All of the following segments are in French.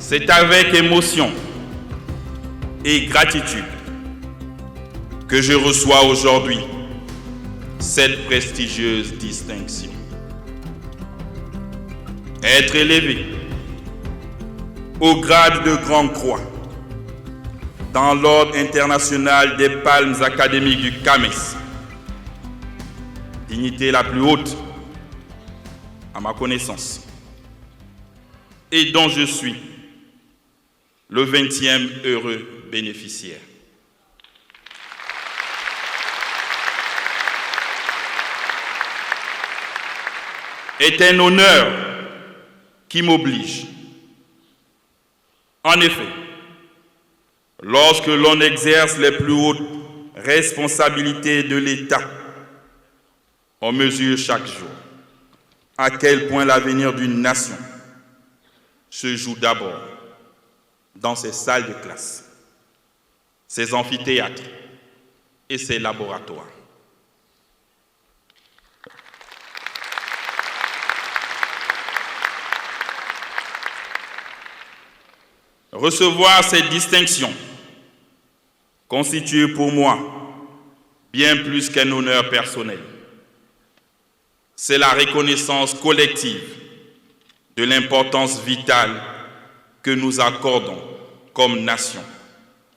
C'est avec émotion et gratitude que je reçois aujourd'hui cette prestigieuse distinction. Être élevé au grade de Grande Croix dans l'ordre international des palmes académiques du CAMES, dignité la plus haute à ma connaissance, et dont je suis le 20e heureux bénéficiaire. Est un honneur qui m'oblige. En effet, lorsque l'on exerce les plus hautes responsabilités de l'État, on mesure chaque jour à quel point l'avenir d'une nation se joue d'abord dans ses salles de classe, ses amphithéâtres et ses laboratoires. Recevoir ces distinctions constitue pour moi bien plus qu'un honneur personnel. C'est la reconnaissance collective de l'importance vitale que nous accordons comme nation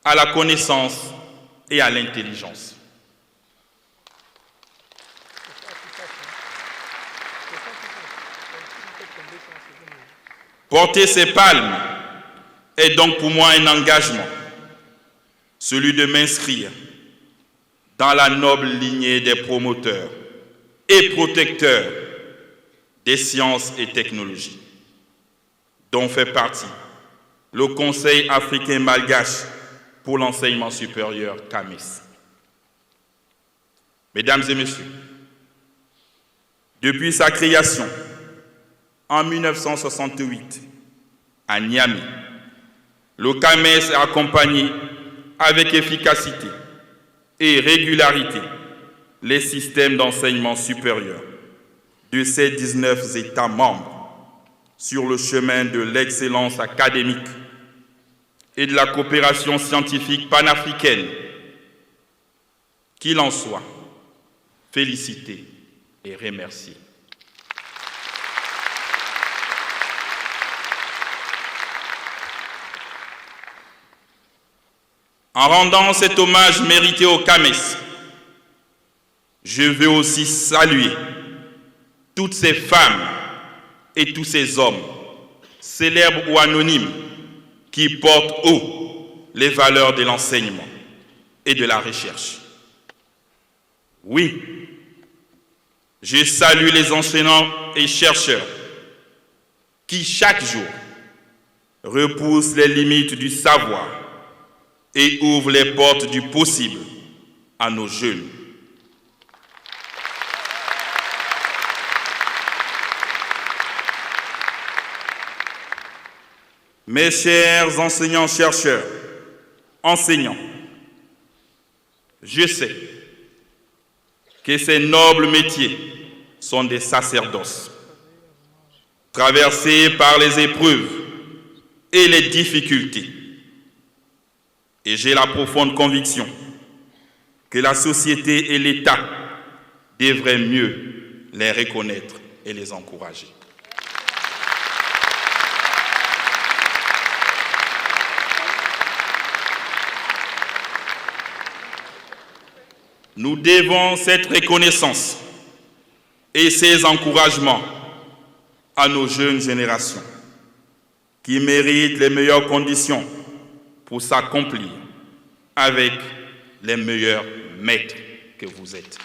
à la connaissance et à l'intelligence. Porter ces palmes est donc pour moi un engagement, celui de m'inscrire dans la noble lignée des promoteurs et protecteurs des sciences et technologies, dont fait partie le Conseil africain malgache pour l'enseignement supérieur CAMES. Mesdames et messieurs, depuis sa création en 1968 à Niamey, le CAMES a accompagné avec efficacité et régularité les systèmes d'enseignement supérieur de ses 19 États membres sur le chemin de l'excellence académique et de la coopération scientifique panafricaine. Qu'il en soit félicité et remercié. En rendant cet hommage mérité au CAMES, je veux aussi saluer toutes ces femmes et tous ces hommes, célèbres ou anonymes, qui portent haut les valeurs de l'enseignement et de la recherche. Oui, je salue les enseignants et chercheurs qui, chaque jour, repoussent les limites du savoir et ouvrent les portes du possible à nos jeunes. Mes chers enseignants-chercheurs, enseignants, je sais que ces nobles métiers sont des sacerdoces, traversés par les épreuves et les difficultés. Et j'ai la profonde conviction que la société et l'État devraient mieux les reconnaître et les encourager. Nous devons cette reconnaissance et ces encouragements à nos jeunes générations qui méritent les meilleures conditions pour s'accomplir avec les meilleurs maîtres que vous êtes.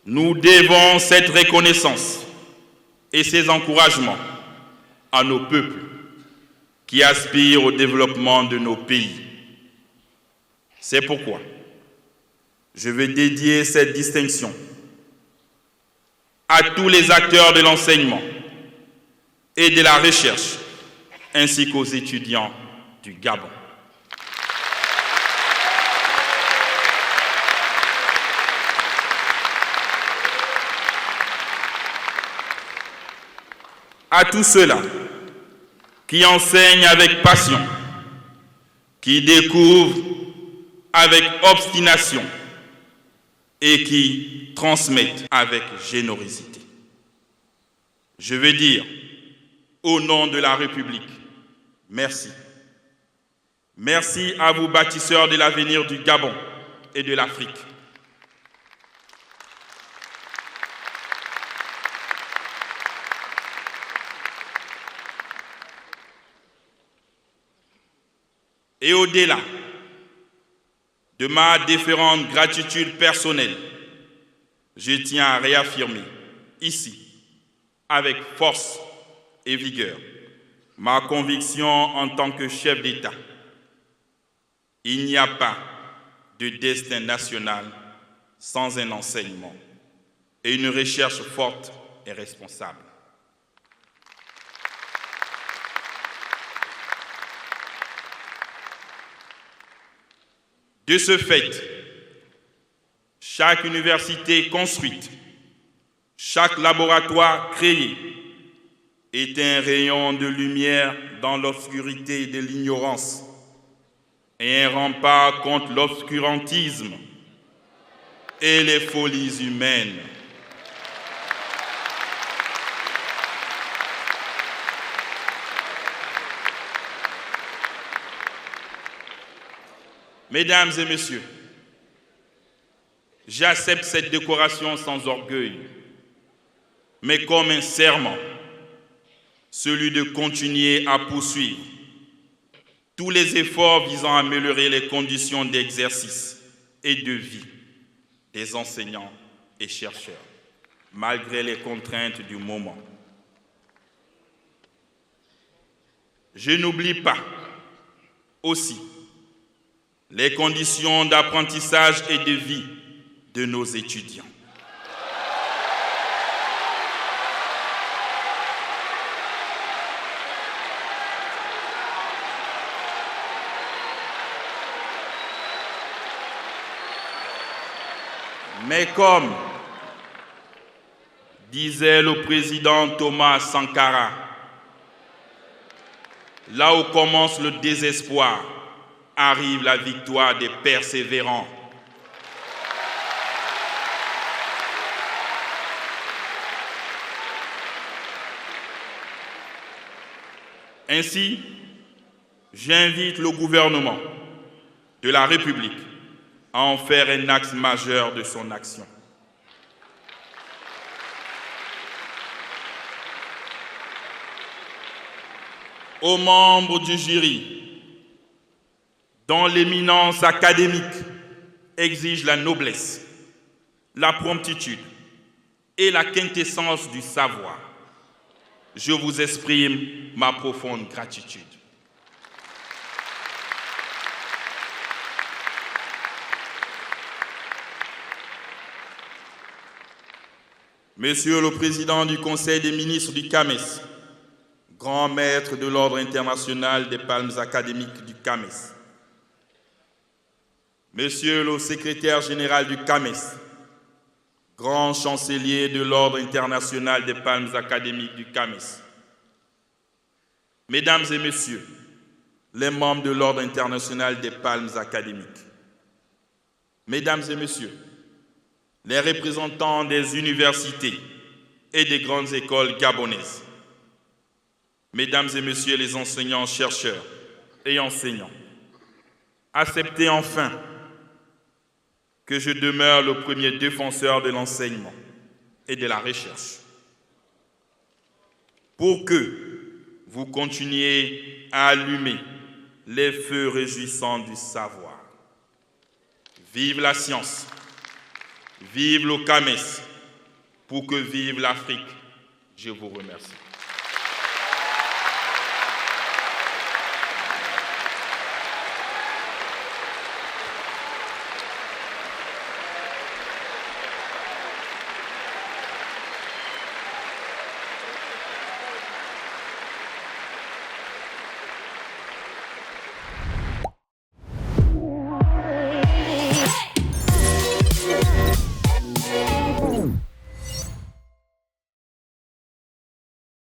Nous devons cette reconnaissance et ces encouragements à nos peuples qui aspirent au développement de nos pays. C'est pourquoi je veux dédier cette distinction à tous les acteurs de l'enseignement et de la recherche, ainsi qu'aux étudiants du Gabon. À tous ceux-là qui enseignent avec passion, qui découvrent avec obstination et qui transmettent avec générosité. Je veux dire, au nom de la République, merci. Merci à vous, bâtisseurs de l'avenir du Gabon et de l'Afrique. Et au-delà de ma déférente gratitude personnelle, je tiens à réaffirmer ici, avec force et vigueur, ma conviction en tant que chef d'État. Il n'y a pas de destin national sans un enseignement et une recherche forte et responsable. De ce fait, chaque université construite, chaque laboratoire créé est un rayon de lumière dans l'obscurité de l'ignorance et un rempart contre l'obscurantisme et les folies humaines. Mesdames et messieurs, j'accepte cette décoration sans orgueil, mais comme un serment, celui de continuer à poursuivre tous les efforts visant à améliorer les conditions d'exercice et de vie des enseignants et chercheurs, malgré les contraintes du moment. Je n'oublie pas aussi les conditions d'apprentissage et de vie de nos étudiants. Mais comme disait le président Thomas Sankara, là où commence le désespoir, arrive la victoire des persévérants. Ainsi, j'invite le gouvernement de la République à en faire un axe majeur de son action. Aux membres du jury, dont l'éminence académique exige la noblesse, la promptitude et la quintessence du savoir, je vous exprime ma profonde gratitude. Monsieur le Président du Conseil des ministres du CAMES, grand maître de l'Ordre international des palmes académiques du CAMES, Monsieur le Secrétaire général du CAMES, grand chancelier de l'Ordre international des palmes académiques du CAMES, Mesdames et Messieurs, les membres de l'Ordre international des palmes académiques, Mesdames et Messieurs, les représentants des universités et des grandes écoles gabonaises, Mesdames et Messieurs les enseignants, chercheurs et enseignants, acceptez enfin que je demeure le premier défenseur de l'enseignement et de la recherche, pour que vous continuiez à allumer les feux réjouissants du savoir. Vive la science, vive le CAMES, pour que vive l'Afrique. Je vous remercie.